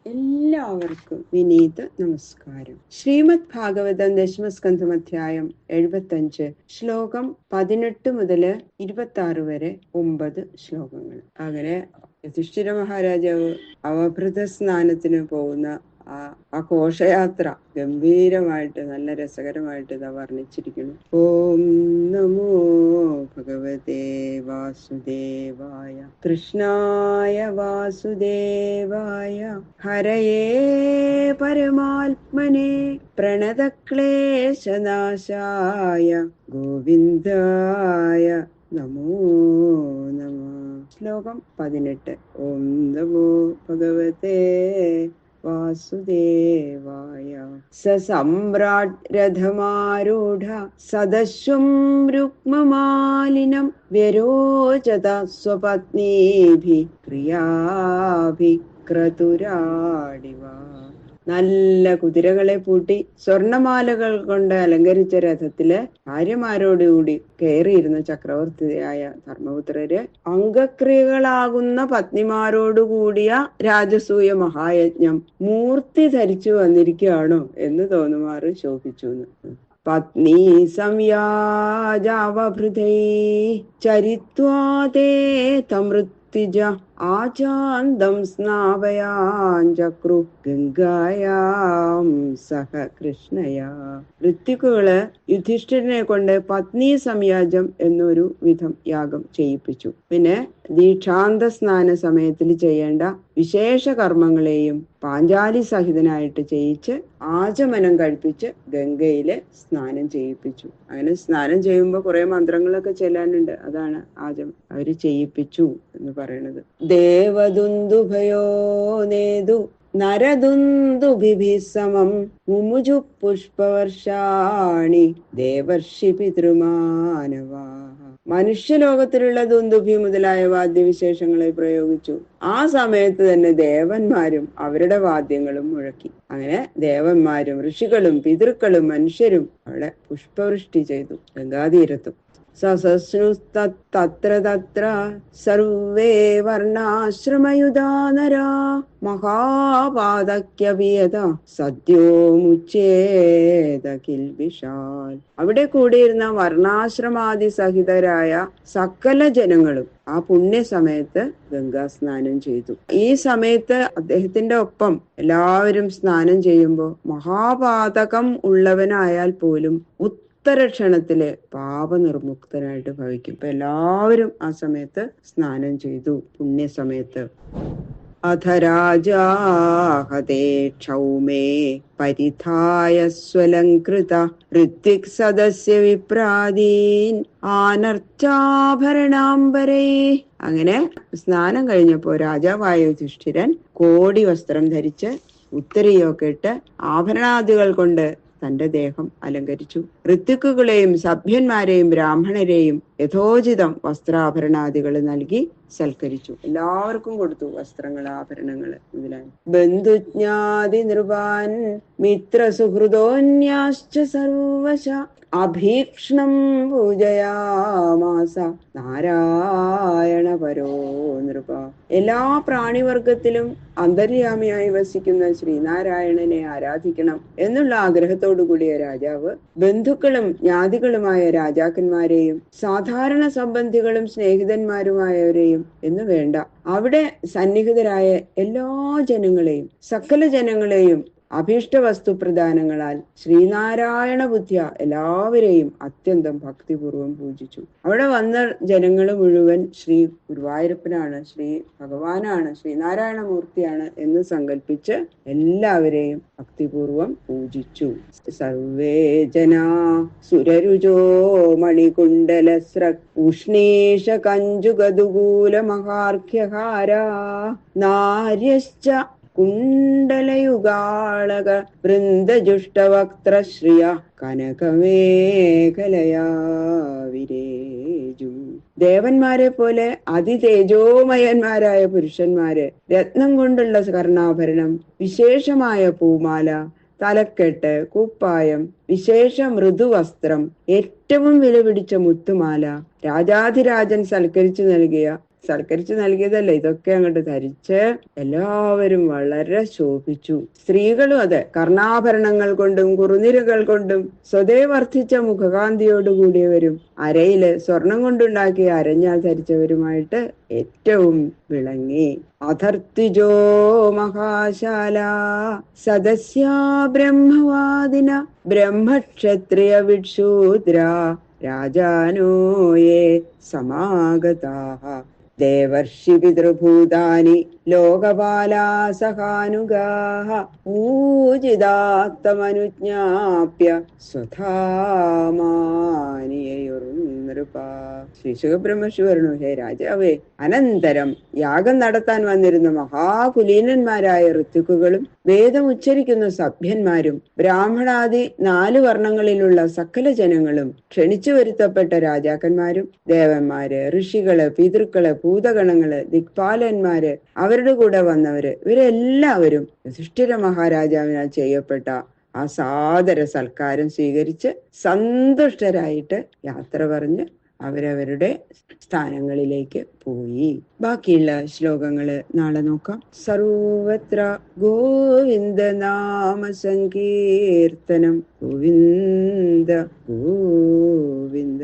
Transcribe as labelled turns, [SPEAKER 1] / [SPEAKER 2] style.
[SPEAKER 1] എല്ലാവർക്കും വിനീത നമസ്കാരം. ശ്രീമദ് ഭാഗവതം ദശമസ്കന്ധം അധ്യായം 75 ശ്ലോകം 18 മുതൽ 26 വരെ 9 ശ്ലോകങ്ങൾ. അങ്ങനെ യുധിഷ്ഠിര മഹാരാജാവ് അവഭൃത സ്നാനത്തിന് പോകുന്ന ആ ഘോഷയാത്ര ഗംഭീരമായിട്ട് നല്ല രസകരമായിട്ട് ഇതാ വർണ്ണിച്ചിരിക്കുന്നു. ഓം നമോ ഭഗവതേ വാസുദേവായ കൃഷ്ണായ വാസുദേവായ ഹരയേ പരമാത്മനെ പ്രണതക്ലേശനാശായ ഗോവിന്ദായ നമോ നമഃ. ശ്ലോകം 18. ഓം നമോ ഭഗവതേ വാസുദേവായ. സമ്രാട് രഥമാരൂഢ സദശ്വം രുക്മമാലിനം വ്യരോചത സ്വപത്നീഭി ക്രിയാഭി ക്രതുരാടിവ. നല്ല കുതിരകളെ പൂട്ടി സ്വർണമാലകൾ കൊണ്ട് അലങ്കരിച്ച രഥത്തില് ഭാര്യമാരോടുകൂടി കയറിയിരുന്ന ചക്രവർത്തിയായ ധർമ്മപുത്രര് അംഗക്രിയകളാകുന്ന പത്നിമാരോടുകൂടിയ രാജസൂയ മഹായജ്ഞം മൂർത്തി ധരിച്ചു വന്നിരിക്കുകയാണോ എന്ന് തോന്നുമാറ് ശോഭിച്ചു. പത്നി സംയാജാവഭൃതൈ ചരിത്വാതേ തമൃത് ആചാന്തം സ്നാപയാഞ്ചക്രു ഗംഗായാം സഹ കൃഷ്ണയാ. ഋത്വിക്കുകള് യുധിഷ്ഠിരനെ കൊണ്ട് പത്നി സംയാജം എന്നൊരു വിധം യാഗം ചെയ്യിപ്പിച്ചു. പിന്നെ ദീക്ഷാന്ത സ്നാന സമയത്തിൽ ചെയ്യേണ്ട വിശേഷ കർമ്മങ്ങളെയും പാഞ്ചാലി സഹിതനായിട്ട് ചെയ്യിച്ച് ആചമനം കഴിപ്പിച്ച് ഗംഗയില് സ്നാനം ചെയ്യിപ്പിച്ചു. അങ്ങനെ സ്നാനം ചെയ്യുമ്പോൾ കുറെ മന്ത്രങ്ങളൊക്കെ ചെല്ലാനുണ്ട്. അതാണ് ആചമം അവര് ചെയ്യിപ്പിച്ചു എന്ന് പറയുന്നത്. ദേവദുന്ദുഭയോ നേതു നരദുന്ദുഭിഭിः സമം മുമുജു പുഷ്പവർഷാണി ദേവർഷി പിതൃമാനവാ. മനുഷ്യലോകത്തിലുള്ള ദുന്ദുഭി മുതലായ വാദ്യവിശേഷങ്ങളെ പ്രയോഗിച്ചു. ആ സമയത്ത് തന്നെ ദേവന്മാരും അവരുടെ വാദ്യങ്ങളും മുഴക്കി. അങ്ങനെ ദേവന്മാരും ഋഷികളും പിതൃക്കളും മനുഷ്യരും അവിടെ പുഷ്പവൃഷ്ടി ചെയ്തു ഗംഗാതീരത്തും. സസസ്നുസ്തത്ര തത്ര സർവേ വർണ്ണാശ്രമയുധാ നരാ മഹാപാതക്യവിയത സദ്യോ മുച്ഛേദ കിൽബിഷാൽ. അവിടെ കൂടിയിരുന്ന വർണ്ണാശ്രമാദി സഹിതരായ സകല ജനങ്ങളും ആ പുണ്യ സമയത്ത് ഗംഗാ സ്നാനം ചെയ്തു. ഈ സമയത്ത് അദ്ദേഹത്തിന്റെ ഒപ്പം എല്ലാവരും സ്നാനം ചെയ്യുമ്പോൾ മഹാപാതകം ഉള്ളവനായാൽ പോലും ഉത്തരക്ഷണത്തില് പാപനിർമുക്തനായിട്ട് ഭവിക്കും. ഇപ്പൊ എല്ലാവരും ആ സമയത്ത് സ്നാനം ചെയ്തു പുണ്യ സമയത്ത്. അഥ രാജാഹതേ ക്ഷൗമേ പരിധായ സ്വലംകൃത ഋത്വിക് സദസ്യ വിപ്രാദീൻ ആനർച്ചാഭരണാംബരേ. അങ്ങനെ സ്നാനം കഴിഞ്ഞപ്പോ രാജാവായ യുധിഷ്ഠിരൻ കോടി വസ്ത്രം ധരിച്ച് ഉത്തരയൊക്കെ ഇട്ട് ആഭരണാദികൾ കൊണ്ട് തന്റെ ദേഹം അലങ്കരിച്ചു. ഋത്വിക്കുകളെയും സഭ്യന്മാരെയും ബ്രാഹ്മണരെയും യഥോചിതം വസ്ത്രാഭരണാദികൾ നൽകി സൽക്കരിച്ചു. എല്ലാവർക്കും കൊടുത്തു വസ്ത്രങ്ങൾ, ആഭരണങ്ങൾ മുതലായ. ബന്ധുജ്ഞാതി നൃപാൻ മിത്രസുഹൃദോന്യാശ്ച സർവശ അഭീക്ഷ്ണം പൂജയാമാസ നാരായണ പരോ നൃപ. എല്ലാ പ്രാണിവർഗത്തിലും അന്തര്യാമിയായി വസിക്കുന്ന ശ്രീനാരായണനെ ആരാധിക്കണം എന്നുള്ള ആഗ്രഹത്തോടു കൂടിയ രാജാവ് ബന്ധുക്കളും ജ്ഞാതികളുമായ രാജാക്കന്മാരെയും സാധാരണ സംബന്ധികളും സ്നേഹിതന്മാരുമായവരെയും എന്ന് വേണ്ട, അവിടെ സന്നിഹിതരായ എല്ലാ ജനങ്ങളെയും സകല ജനങ്ങളെയും അഭീഷ്ട വസ്തു പ്രദാനങ്ങളാൽ ശ്രീനാരായണ ബുദ്ധ്യ എല്ലാവരെയും അത്യന്തം ഭക്തിപൂർവം പൂജിച്ചു. അവിടെ വന്ന ജനങ്ങൾ മുഴുവൻ ശ്രീ ഗുരുവായൂരപ്പനാണ്, ശ്രീ ഭഗവാനാണ്, ശ്രീനാരായണ മൂർത്തിയാണ് എന്ന് സങ്കല്പിച്ച് എല്ലാവരെയും ഭക്തിപൂർവം പൂജിച്ചു. സർവേ ജനാ സുരരുചോ മണികുണ്ടലസ്ര ഉഷ്ണീഷ കഞ്ചുകദുകൂല മഹാർഘ്യഹാരാ നാര്യശ്ച കുണ്ടലയുഗാളക വൃന്ദജുഷ്ടവക്ത്രശ്രിയ കനകമേഖലയാ വിരേജു. ദേവന്മാരെ പോലെ അതിതേജോമയന്മാരായ പുരുഷന്മാര് രത്നം കൊണ്ടുള്ള കർണാഭരണം, വിശേഷമായ പൂമാല, തലക്കെട്ട്, കുപ്പായം, വിശേഷ മൃദുവസ്ത്രം, ഏറ്റവും വില പിടിച്ച മുത്തുമാല, രാജാധിരാജൻ സൽക്കരിച്ചു നൽകിയ സൽക്കരിച്ചു നൽകിയതല്ലേ, ഇതൊക്കെ അങ്ങോട്ട് ധരിച്ച് എല്ലാവരും വളരെ ശോഭിച്ചു. സ്ത്രീകളും അതെ, കർണാഭരണങ്ങൾ കൊണ്ടും കുറുനിരകൾ കൊണ്ടും സ്വതേ വർദ്ധിച്ച മുഖകാന്തിയോടുകൂടിയവരും അരയില് സ്വർണം കൊണ്ടുണ്ടാക്കിയ അരഞ്ഞാൽ ധരിച്ചവരുമായിട്ട് ഏറ്റവും വിളങ്ങി. അധർത്തിജോ മഹാശാല സദസ്യാ ബ്രഹ്മവാദിന ബ്രഹ്മക്ഷത്രിയ വിക്ഷൂദ്ര രാജാനോ യേ സമാഗതാഃ ദേവർഷി പിതൃഭൂതാനി ലോകപാലാ സഹാനുഗാഃ പൂജിതാത്തമനുജ്ഞാപ്യ സ്വധാമാനിയയുർനൃപ. ശ്രീ സുഖബ്രഹ്മർഷി പറഞ്ഞു, ഹേ രാജാവേ, അനന്തരം യാഗം നടത്താൻ വന്നിരുന്ന മഹാകുലീനന്മാരായ ഋത്വിക്കുകളും വേദം ഉച്ചരിക്കുന്ന സഭ്യന്മാരും ബ്രാഹ്മണാദി 4 വർണ്ണങ്ങളിലുള്ള സകല ജനങ്ങളും ക്ഷണിച്ചു വരുത്തപ്പെട്ട രാജാക്കന്മാരും ദേവന്മാര്, ഋഷികള്, പിതൃക്കള്, ഭൂതഗണങ്ങള്, ദിക്പാലന്മാര്, അവരുടെ കൂടെ വന്നവര്, ഇവരെല്ലാവരും യുധിഷ്ഠിര മഹാരാജാവിനാൽ ചെയ്യപ്പെട്ട ആ സാദര സൽക്കാരം സ്വീകരിച്ച് സന്തുഷ്ടരായിട്ട് യാത്ര പറഞ്ഞ് അവരവരുടെ സ്ഥാനങ്ങളിലേക്ക് പോയി. ബാക്കിയുള്ള ശ്ലോകങ്ങള് നാളെ നോക്കാം. സർവത്ര ഗോവിന്ദ നാമ സങ്കീർത്തനം, ഗോവിന്ദ ഗോവിന്ദ.